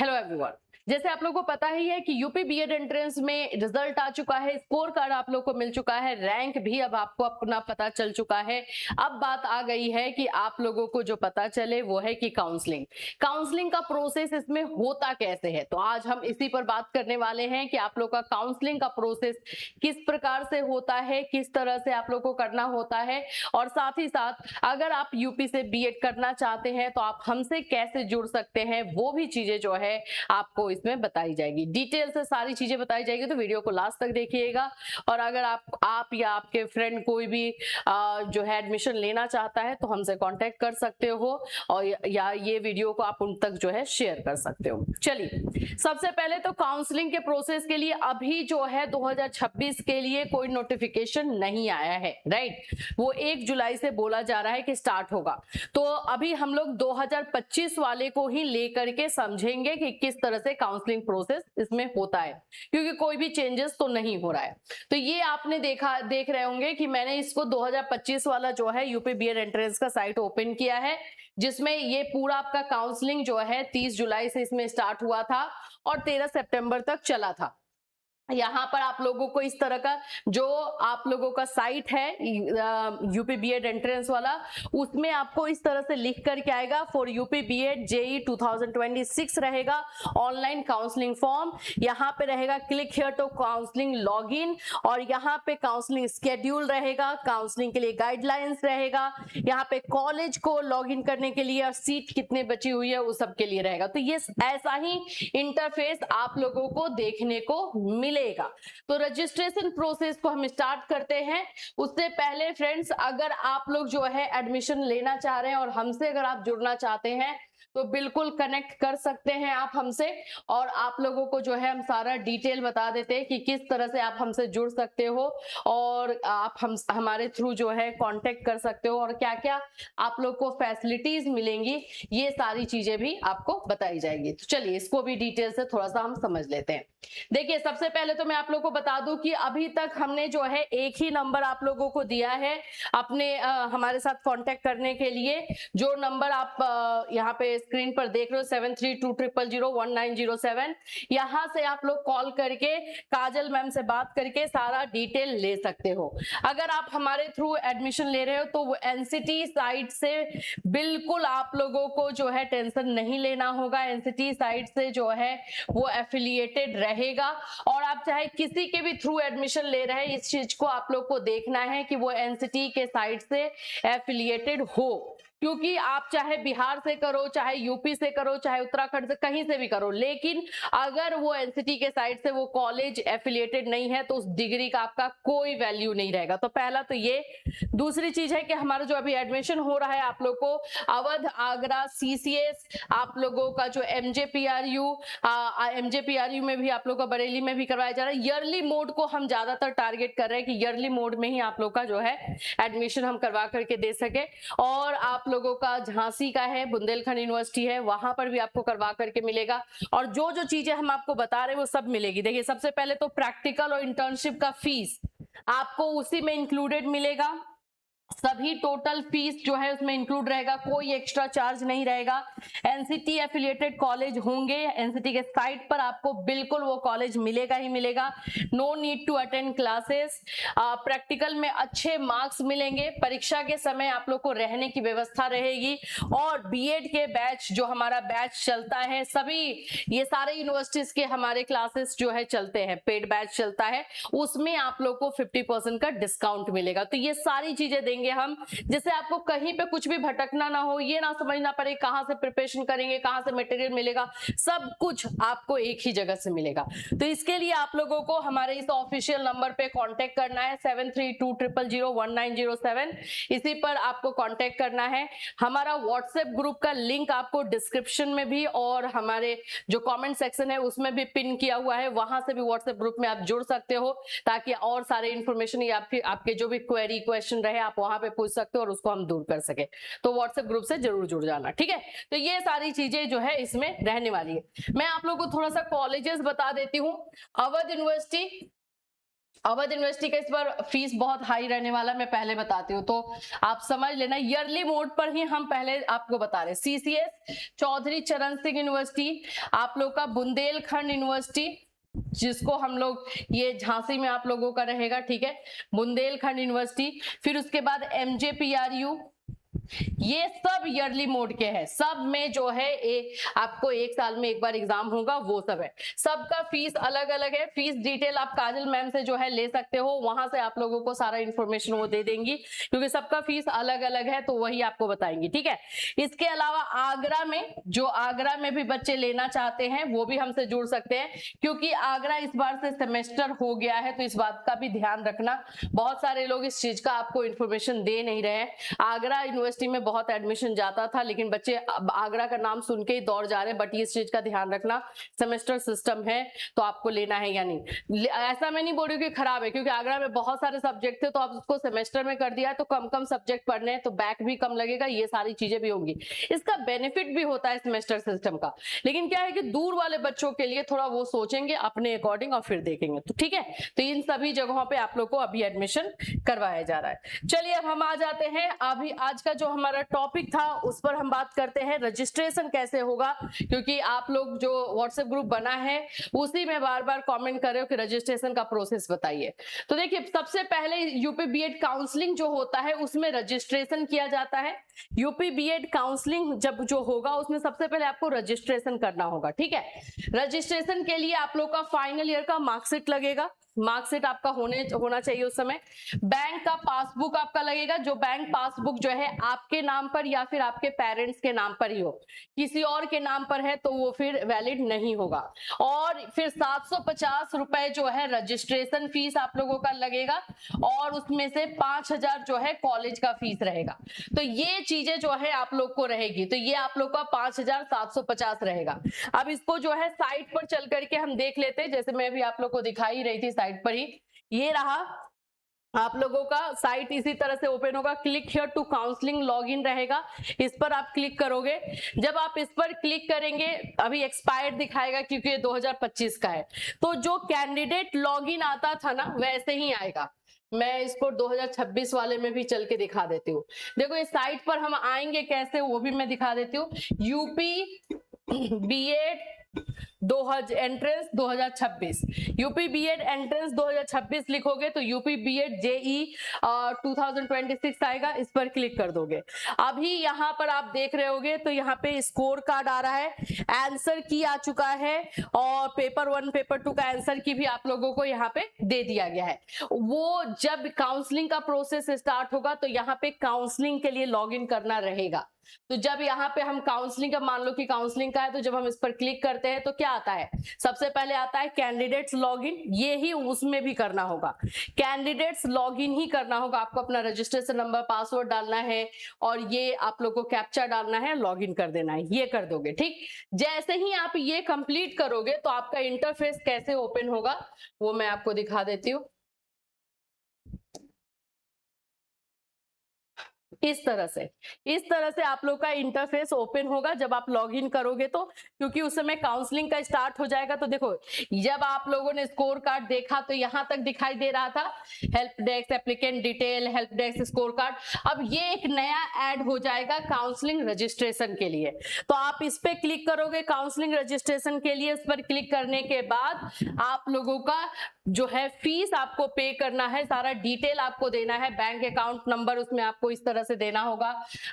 Hello everyone. जैसे आप लोगों को पता ही है कि यूपी बीएड एंट्रेंस में रिजल्ट आ चुका है, स्कोर कार्ड आप लोग को मिल चुका है, रैंक भी अब आपको अपना पता चल चुका है। अब बात आ गई है कि आप लोगों को जो पता चले वो है कि काउंसलिंग काउंसलिंग का प्रोसेस इसमें होता कैसे है। तो आज हम इसी पर बात करने वाले हैं कि आप लोग का काउंसलिंग का प्रोसेस किस प्रकार से होता है, किस तरह से आप लोग को करना होता है, और साथ ही साथ अगर आप यूपी से बीएड करना चाहते हैं तो आप हमसे कैसे जुड़ सकते हैं, वो भी चीजें जो है आपको इसमें बताई जाएगी। डिटेल से सारी चीजें बताई जाएगी, तो वीडियो को लास्ट तक देखिएगा। और अगर आप या आपके फ्रेंड कोई भी जो है एडमिशन लेना चाहता है तो हमसे कांटेक्ट कर सकते हो, और या ये वीडियो को आप उन तक जो है शेयर कर सकते हो। चलिए, सबसे पहले तो काउंसलिंग के प्रोसेस के लिए अभी जो है 2026 के लिए कोई नोटिफिकेशन नहीं आया है, राइट। वो 1 जुलाई से बोला जा रहा है कि स्टार्ट होगा। तो अभी हम लोग 2025 वाले को ही लेकर के समझेंगे कि किस तरह से काउंसलिंग प्रोसेस इसमें होता है, क्योंकि कोई भी चेंजेस तो नहीं हो रहा है। तो ये आपने देख रहे होंगे कि मैंने इसको 2025 वाला जो है यूपी बीएड एंट्रेंस का साइट ओपन किया है, जिसमें ये पूरा आपका काउंसलिंग जो है 30 जुलाई से इसमें स्टार्ट हुआ था और 13 सितंबर तक चला था। यहाँ पर आप लोगों को इस तरह का जो आप लोगों का साइट है यूपी बीएड एंट्रेंस वाला, उसमें आपको इस तरह से लिख करके आएगा फॉर यूपी बीएड जेई 2026 रहेगा, ऑनलाइन काउंसलिंग फॉर्म। यहाँ पे रहेगा click here to counselling login, और यहाँ पे काउंसलिंग स्केड्यूल रहेगा, काउंसलिंग के लिए गाइडलाइंस रहेगा, यहाँ पे कॉलेज को लॉगिन करने के लिए और सीट कितने बची हुई है वो सब के लिए रहेगा। तो ये ऐसा ही इंटरफेस आप लोगों को देखने को मिले। तो रजिस्ट्रेशन प्रोसेस को हम स्टार्ट करते हैं। उससे पहले फ्रेंड्स, अगर आप लोग जो है एडमिशन लेना चाह रहे हैं और हमसे अगर आप जुड़ना चाहते हैं तो बिल्कुल कनेक्ट कर सकते हैं आप हमसे, और आप लोगों को जो है हम सारा डिटेल बता देते हैं कि किस तरह से आप हमसे जुड़ सकते हो, और आप हमारे थ्रू जो है कांटेक्ट कर सकते हो, और क्या क्या आप लोग को फैसिलिटीज मिलेंगी ये सारी चीजें भी आपको बताई जाएगी। तो चलिए, इसको भी डिटेल से थोड़ा सा हम समझ लेते हैं। देखिए, सबसे पहले तो मैं आप लोग को बता दूं कि अभी तक हमने जो है एक ही नंबर आप लोगों को दिया है अपने हमारे साथ कांटेक्ट करने के लिए। जो नंबर आप यहाँ पे स्क्रीन पर देख रहे हो 7320001907, यहाँ से आप लोग कॉल करके काजल मैम से बात करके सारा डिटेल ले सकते हो। अगर आप हमारे थ्रू एडमिशन ले रहे हो तो वो एनसीटी साइट से बिल्कुल आप लोगों को जो है टेंशन नहीं लेना होगा। एनसीटी साइट से जो है वो एफिलिएटेड रहेगा, और आप चाहे किसी के भी थ्रू एडमिशन ले रहे हैं, इस चीज को आप लोग को देखना है कि वो एनसीटी के साइट से एफिलिएटेड हो। क्योंकि आप चाहे बिहार से करो, चाहे यूपी से करो, चाहे उत्तराखंड से, कहीं से भी करो, लेकिन अगर वो एनसीटी के साइड से वो कॉलेज एफिलिएटेड नहीं है तो उस डिग्री का आपका कोई वैल्यू नहीं रहेगा। तो पहला तो ये। दूसरी चीज है कि हमारा जो अभी एडमिशन हो रहा है आप लोग को अवध, आगरा, सीसीएस, आप लोगों का जो एमजेपीआरयू में भी आप लोग का बरेली में भी करवाया जा रहा है। ईयरली मोड को हम ज्यादातर टारगेट कर रहे हैं कि ईयरली मोड में ही आप लोग का जो है एडमिशन हम करवा करके दे सके। और आप लोगों का झांसी का है, बुंदेलखंड यूनिवर्सिटी है, वहां पर भी आपको करवा करके मिलेगा। और जो जो चीजें हम आपको बता रहे हैं वो सब मिलेगी। देखिए, सबसे पहले तो प्रैक्टिकल और इंटर्नशिप का फीस आपको उसी में इंक्लूडेड मिलेगा। सभी टोटल फीस जो है उसमें इंक्लूड रहेगा, कोई एक्स्ट्रा चार्ज नहीं रहेगा। एनसीटी एफिलिएटेड कॉलेज होंगे, एनसीटी के साइट पर आपको बिल्कुल वो कॉलेज मिलेगा ही मिलेगा। No need to attend classes. Practical में अच्छे मार्क्स मिलेंगे। परीक्षा के समय आप लोग को रहने की व्यवस्था रहेगी। और बीएड के बैच, जो हमारा बैच चलता है, सभी ये सारे यूनिवर्सिटीज के हमारे क्लासेस जो है चलते हैं, पेड बैच चलता है, उसमें आप लोग को 50% का डिस्काउंट मिलेगा। तो ये सारी चीजें देंगे हम, जिससे आपको कहीं पे कुछ भी भटकना ना हो, ये ना समझना पड़े कहां से प्रिपरेशन करेंगे, कहां से मटेरियल मिलेगा, सब कुछ आपको एक ही जगह से मिलेगा। तो इसके लिए आप लोगों को हमारे इस ऑफिशियल नंबर पे कांटेक्ट करना है 7320001907। इसी पर आपको कांटेक्ट करना है। हमारा व्हाट्सएप ग्रुप का लिंक आपको डिस्क्रिप्शन में भी और हमारे जो कमेंट सेक्शन है उसमें भी पिन किया हुआ है, वहां से भी व्हाट्सएप ग्रुप में आप जुड़ सकते हो, ताकि और सारे इंफॉर्मेशन या फिर आपके जो भी क्वेरी क्वेश्चन रहे आप वहां पे पूछ सकते हो और उसको हम दूर कर सके। तो व्हाट्सएप ग्रुप से जरूर जुड़ जाना, ठीक है। तो ये सारी चीजें जो है इसमें रहने वाली है। मैं आप लोगों को थोड़ा सा कॉलेजेस बता देती हूँ। अवध यूनिवर्सिटी अवध यूनिवर्सिटी का इस बार फीस बहुत हाई रहने वाला, मैं पहले बताती हूँ, तो आप समझ लेना। ईयरली मोड पर ही हम पहले आपको बता रहे। सीसीएस चौधरी चरण सिंह यूनिवर्सिटी, आप लोग का बुंदेलखंड यूनिवर्सिटी, जिसको हम लोग ये झांसी में आप लोगों का रहेगा, ठीक है, बुंदेलखंड यूनिवर्सिटी। फिर उसके बाद एमजेपीआरयू, ये सब ईयरली मोड के हैं। सब में जो है आपको एक साल में एक बार एग्जाम होगा, वो सब है। सबका फीस अलग अलग है। फीस डिटेल आप काजल मैम से जो है ले सकते हो, वहां से आप लोगों को सारा इंफॉर्मेशन वो दे देंगी, क्योंकि सबका फीस अलग अलग है, तो वही आपको बताएंगी, ठीक है। इसके अलावा आगरा में, जो आगरा में भी बच्चे लेना चाहते हैं वो भी हमसे जुड़ सकते हैं, क्योंकि आगरा इस बार से सेमेस्टर हो गया है, तो इस बात का भी ध्यान रखना। बहुत सारे लोग इस चीज का आपको इंफॉर्मेशन दे नहीं रहे हैं। आगरा यूनिवर्सिटी में बहुत एडमिशन जाता था, लेकिन बच्चे अब आगरा का नाम सुन के ही दौड़ जा रहे हैं, बट इस चीज का ध्यान रखना, सेमेस्टर सिस्टम है तो आपको लेना है या नहीं। ऐसा मैं नहीं बोल रही कि खराब है, क्योंकि आगरा में बहुत सारे सब्जेक्ट थे, तो आप उसको सेमेस्टर में कर दिया तो कम कम सब्जेक्ट पढ़ने हैं, तो बैक भी कम लगेगा, ये सारी चीजें भी होंगी। इसका बेनिफिट भी होता है सेमेस्टर सिस्टम का, लेकिन क्या है कि दूर वाले बच्चों के लिए थोड़ा वो सोचेंगे अपने अकॉर्डिंग और फिर देखेंगे, तो ठीक है। तो इन सभी जगहों पे आप लोग को अभी एडमिशन करवाया जा रहा है। चलिए अब हम आ जाते हैं, अभी आज का जो हमारा टॉपिक था उस पर हम बात करते हैं, रजिस्ट्रेशन कैसे होगा, क्योंकि आप लोग जो व्हाट्सएप ग्रुप बना है उसी में बार बार कमेंट कर रहे हो कि रजिस्ट्रेशन का प्रोसेस बताइए। तो देखिए, सबसे पहले यूपी बीएड काउंसलिंग जो होता है उसमें रजिस्ट्रेशन किया जाता है। यूपी बीएड काउंसलिंग जब जो होगा उसमें सबसे पहले आपको रजिस्ट्रेशन करना होगा, ठीक है। रजिस्ट्रेशन के लिए आप लोग का फाइनल ईयर का मार्कशीट लगेगा, मार्कशीट आपका होना चाहिए उस समय। बैंक का पासबुक आपका लगेगा, जो बैंक पासबुक जो है आपके नाम पर या फिर आपके पेरेंट्स के नाम पर ही हो, किसी और के नाम पर है तो वो फिर वैलिड नहीं होगा। और फिर 750 रुपए जो है रजिस्ट्रेशन फीस आप लोगों का लगेगा, और उसमें से 5000 जो है कॉलेज का फीस रहेगा। तो ये चीजें जो है आप लोग को रहेगी, तो ये आप लोग का 5750 रहेगा। अब इसको जो है साइट पर चल करके हम देख लेते हैं, जैसे मैं भी आप लोग को दिखाई रही थी साइट पर ही, ये रहा आप लोगों का साइट, इसी तरह से ओपन होगा। Click here to counselling login रहेगा, इस पर आप क्लिक करोगे। जब आप इस पर क्लिक करेंगे, अभी एक्सपायर्ड दिखाएगा क्योंकि ये 2025 का है, तो जो कैंडिडेट लॉगिन आता था ना वैसे ही आएगा। मैं इसको 2026 वाले में भी चल के दिखा देती हूँ। देखो इस साइट पर हम आएंगे कैसे, वो भी मैं दिखा देती हूँ। UP BEd entrance 2026, UP BEd entrance 2026 लिखोगे तो यूपी बीएड जेई 2026 आएगा, इस पर क्लिक कर दोगे। अभी यहाँ पर आप देख रहे होगे तो यहाँ पे स्कोर कार्ड आ रहा है, आंसर की आ चुका है, और पेपर 1 पेपर 2 का आंसर की भी आप लोगों को यहाँ पे दे दिया गया है। वो जब काउंसलिंग का प्रोसेस स्टार्ट होगा तो यहाँ पे काउंसलिंग के लिए लॉग इन करना रहेगा। तो जब यहाँ पे हम काउंसलिंग का, मान लो कि काउंसलिंग का है, तो जब हम इस पर क्लिक करते हैं तो क्या आता है, सबसे पहले आता है कैंडिडेट्स लॉगिन, ये ही उसमें भी करना होगा। कैंडिडेट्स लॉगिन ही करना होगा, आपको अपना रजिस्ट्रेशन नंबर पासवर्ड डालना है, और ये आप लोग को कैप्चा डालना है, लॉगिन कर देना है, ये कर दोगे, ठीक। जैसे ही आप ये कंप्लीट करोगे तो आपका इंटरफेस कैसे ओपन होगा वो मैं आपको दिखा देती हूँ। इस तरह से आप लोग का इंटरफेस ओपन होगा जब आप लॉगिन करोगे तो, क्योंकि उस समय काउंसलिंग का स्टार्ट हो जाएगा। तो देखो जब आप लोगों ने स्कोर कार्ड देखा तो यहां तक दिखाई दे रहा था help desk, applicant detail, help desk, score card. अब ये एक नया ऐड हो जाएगा काउंसलिंग रजिस्ट्रेशन के लिए, तो आप इस पे क्लिक करोगे काउंसलिंग रजिस्ट्रेशन के लिए। इस पर क्लिक करने के बाद आप लोगों का जो है फीस आपको पे करना है, सारा डिटेल आपको देना है, बैंक अकाउंट नंबर उसमें आपको इस तरह से देना होगा,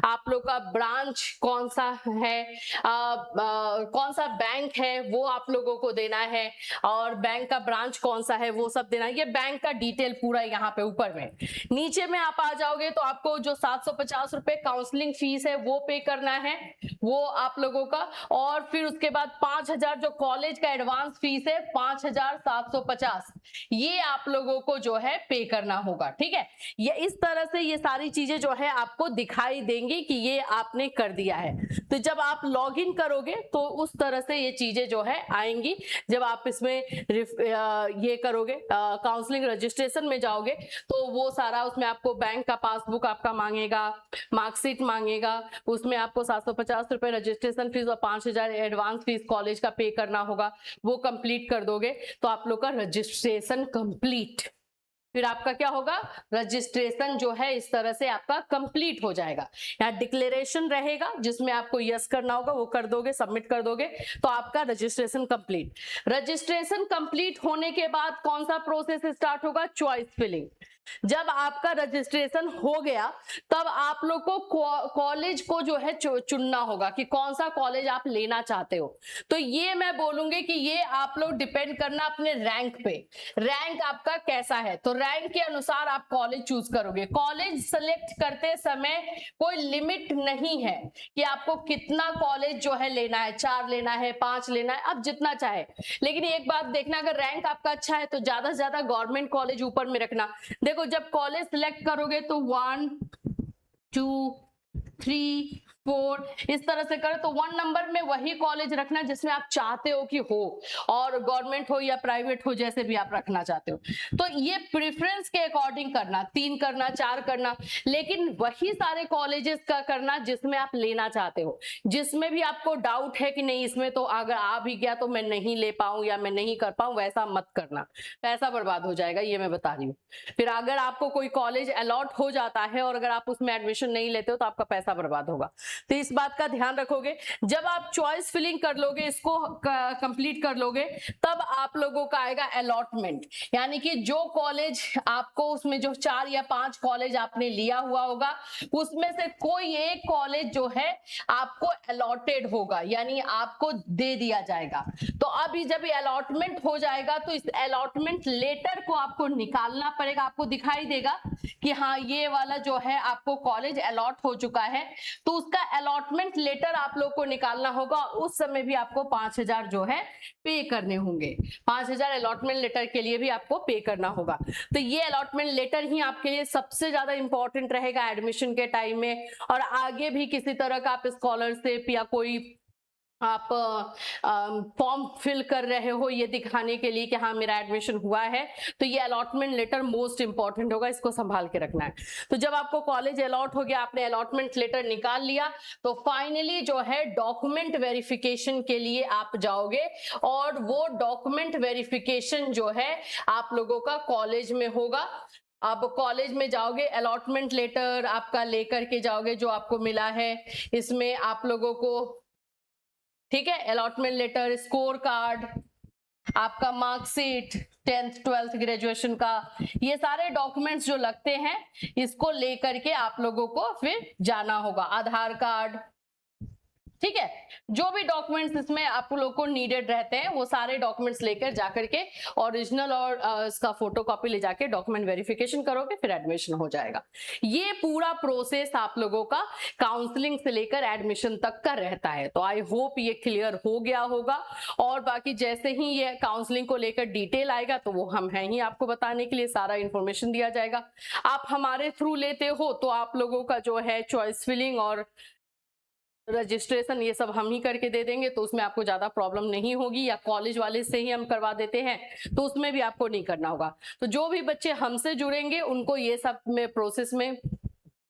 आप लोग का ब्रांच कौन सा है, कौन सा बैंक है वो आप लोगों को देना है, और बैंक का ब्रांच कौन सा है वो सब देना है। ये बैंक का डिटेल पूरा यहाँ पे ऊपर में। नीचे में आप आ जाओगे तो आपको जो 750 रुपए काउंसलिंग फीस है वो पे करना है, वो आप लोगों का। और फिर उसके बाद 5000 जो कॉलेज का एडवांस फीस है 5750, ये आप लोगों को जो है पे करना होगा, ठीक है। ये इस तरह से ये सारी चीजें जो है आपको दिखाई देंगी कि ये आपने कर दिया है। तो जब आप लॉगिन करोगे तो उस तरह से ये चीजें जो है आएंगी। जब आप इसमें ये करोगे काउंसलिंग रजिस्ट्रेशन में जाओगे तो वो सारा उसमें आपको बैंक का पासबुक आपका मांगेगा, मार्कशीट मांगेगा, उसमें आपको 750 रुपए रजिस्ट्रेशन फीस और 5000 एडवांस फीस कॉलेज का पे करना होगा। वो कंप्लीट कर दोगे तो आप लोग का रजिस्ट्रेशन कंप्लीट। फिर आपका क्या होगा, रजिस्ट्रेशन जो है इस तरह से आपका कंप्लीट हो जाएगा। यहाँ डिक्लेरेशन रहेगा जिसमें आपको यस करना होगा, वो कर दोगे, सबमिट कर दोगे तो आपका रजिस्ट्रेशन कंप्लीट। रजिस्ट्रेशन कंप्लीट होने के बाद कौन सा प्रोसेस स्टार्ट होगा, चॉइस फिलिंग। जब आपका रजिस्ट्रेशन हो गया तब आप लोग को कॉलेज को जो है चुनना होगा कि कौन सा कॉलेज आप लेना चाहते हो। तो ये मैं बोलूंगी कि ये आप लोग डिपेंड करना अपने रैंक पे, रैंक आपका कैसा है तो रैंक के अनुसार आप कॉलेज चूज करोगे। कॉलेज सेलेक्ट करते समय कोई लिमिट नहीं है कि आपको कितना कॉलेज जो है लेना है, 4 लेना है, 5 लेना है, आप जितना चाहे। लेकिन एक बात देखना, अगर रैंक आपका अच्छा है तो ज्यादा से ज्यादा गवर्नमेंट कॉलेज ऊपर में रखना। देखो जब कॉलेज सिलेक्ट करोगे तो 1 2 3 4 इस तरह से करो तो 1 नंबर में वही कॉलेज रखना जिसमें आप चाहते हो कि हो, और गवर्नमेंट हो या प्राइवेट हो, जैसे भी आप रखना चाहते हो। तो ये प्रेफरेंस के अकॉर्डिंग करना, 3 करना, 4 करना, लेकिन वही सारे कॉलेजेस का करना जिसमें आप लेना चाहते हो। जिसमें भी आपको डाउट है कि नहीं इसमें तो अगर आ भी गया तो मैं नहीं ले पाऊं या मैं नहीं कर पाऊं, वैसा मत करना, पैसा बर्बाद हो जाएगा, ये मैं बता रही हूँ। फिर अगर आपको कोई कॉलेज अलॉट हो जाता है और अगर आप उसमें एडमिशन नहीं लेते हो तो आपका पैसा बर्बाद होगा। तो इस बात का ध्यान रखोगे। जब आप चॉइस फिलिंग कर लोगे, इसको कंप्लीट कर लोगे, तब आप लोगों का आएगा अलॉटमेंट। यानी कि जो कॉलेज आपको, उसमें जो 4 या 5 कॉलेज आपने लिया हुआ होगा उसमें से कोई एक कॉलेज जो है आपको अलॉटेड होगा, यानी आपको दे दिया जाएगा। तो अब जब ये अलॉटमेंट हो जाएगा तो इस अलॉटमेंट लेटर को आपको निकालना पड़ेगा। आपको दिखाई देगा कि हाँ ये वाला जो है आपको कॉलेज अलॉट हो चुका है, तो उसका अलॉटमेंट लेटर आप लोग को निकालना होगा। उस समय भी आपको 5,000 जो है पे करने होंगे। 5,000 अलॉटमेंट लेटर के लिए भी आपको पे करना होगा। तो ये अलॉटमेंट लेटर ही आपके लिए सबसे ज्यादा इंपॉर्टेंट रहेगा एडमिशन के टाइम में, और आगे भी किसी तरह का आप स्कॉलरशिप या कोई आप फॉर्म फिल कर रहे हो ये दिखाने के लिए कि हाँ मेरा एडमिशन हुआ है, तो ये अलॉटमेंट लेटर मोस्ट इंपॉर्टेंट होगा, इसको संभाल के रखना है। तो जब आपको कॉलेज अलॉट हो गया, आपने अलॉटमेंट लेटर निकाल लिया, तो फाइनली जो है डॉक्यूमेंट वेरिफिकेशन के लिए आप जाओगे, और वो डॉक्यूमेंट वेरिफिकेशन जो है आप लोगों का कॉलेज में होगा। आप कॉलेज में जाओगे, अलॉटमेंट लेटर आपका लेकर के जाओगे जो आपको मिला है, इसमें आप लोगों को, ठीक है, अलॉटमेंट लेटर, स्कोर कार्ड, आपका मार्कशीट 10th 12th ग्रेजुएशन का, ये सारे डॉक्यूमेंट्स जो लगते हैं इसको लेकर के आप लोगों को फिर जाना होगा। आधार कार्ड, ठीक है, जो भी डॉक्यूमेंट्स इसमें आप लोग को नीडेड रहते हैं वो सारे डॉक्यूमेंट्स लेकर जाकर के ओरिजिनल और इसका फोटोकॉपी ले जाके डॉक्यूमेंट वेरिफिकेशन करोगे, फिर एडमिशन हो जाएगा। ये पूरा प्रोसेस आप लोगों का काउंसलिंग से लेकर एडमिशन तक का रहता है। तो आई होप ये क्लियर हो गया होगा, और बाकी जैसे ही ये काउंसलिंग को लेकर डिटेल आएगा तो वो हम हैं ही आपको बताने के लिए, सारा इंफॉर्मेशन दिया जाएगा। आप हमारे थ्रू लेते हो तो आप लोगों का जो है चॉइस फिलिंग और रजिस्ट्रेशन ये सब हम ही करके दे देंगे, तो उसमें आपको ज्यादा प्रॉब्लम नहीं होगी। या कॉलेज वाले से ही हम करवा देते हैं तो उसमें भी आपको नहीं करना होगा। तो जो भी बच्चे हमसे जुड़ेंगे उनको ये सब में प्रोसेस में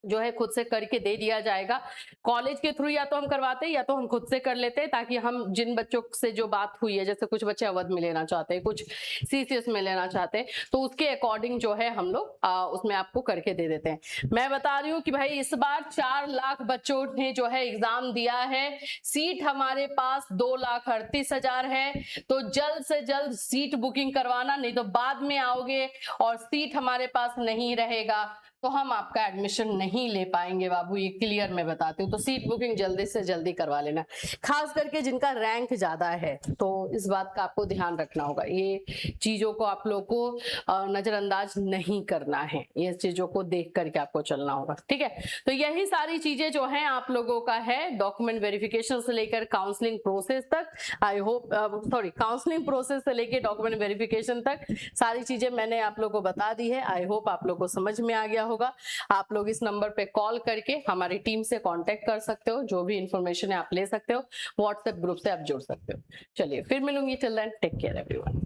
जो है खुद से करके दे दिया जाएगा। कॉलेज के थ्रू या तो हम करवाते हैं या तो हम खुद से कर लेते हैं, ताकि हम जिन बच्चों से जो बात हुई है, जैसे कुछ बच्चे अवध में लेना चाहते हैं, कुछ सीसीएस में लेना चाहते हैं, तो उसके अकॉर्डिंग जो है हम लोग उसमें आपको करके दे देते हैं। मैं बता रही हूँ कि भाई इस बार 4 लाख बच्चों ने जो है एग्जाम दिया है, सीट हमारे पास 2,38,000 है। तो जल्द से जल्द सीट बुकिंग करवाना, नहीं तो बाद में आओगे और सीट हमारे पास नहीं रहेगा तो हम आपका एडमिशन नहीं ले पाएंगे बाबू, ये क्लियर मैं बताती हूँ। तो सीट बुकिंग जल्दी से जल्दी करवा लेना, खास करके जिनका रैंक ज्यादा है, तो इस बात का आपको ध्यान रखना होगा। ये चीजों को आप लोग को नजरअंदाज नहीं करना है, ये चीजों को देख करके आपको चलना होगा, ठीक है। तो यही सारी चीजें जो है आप लोगों का है, डॉक्यूमेंट वेरिफिकेशन से लेकर काउंसलिंग प्रोसेस तक, आई होप काउंसलिंग प्रोसेस से लेकर डॉक्यूमेंट वेरिफिकेशन तक सारी चीजें मैंने आप लोग को बता दी है। आई होप आप लोग को समझ में आ गया होगा। आप लोग इस नंबर पे कॉल करके हमारी टीम से कांटेक्ट कर सकते हो, जो भी इंफॉर्मेशन है आप ले सकते हो, व्हाट्सएप ग्रुप से आप जुड़ सकते हो। चलिए फिर मिलूंगी, till then take care everyone.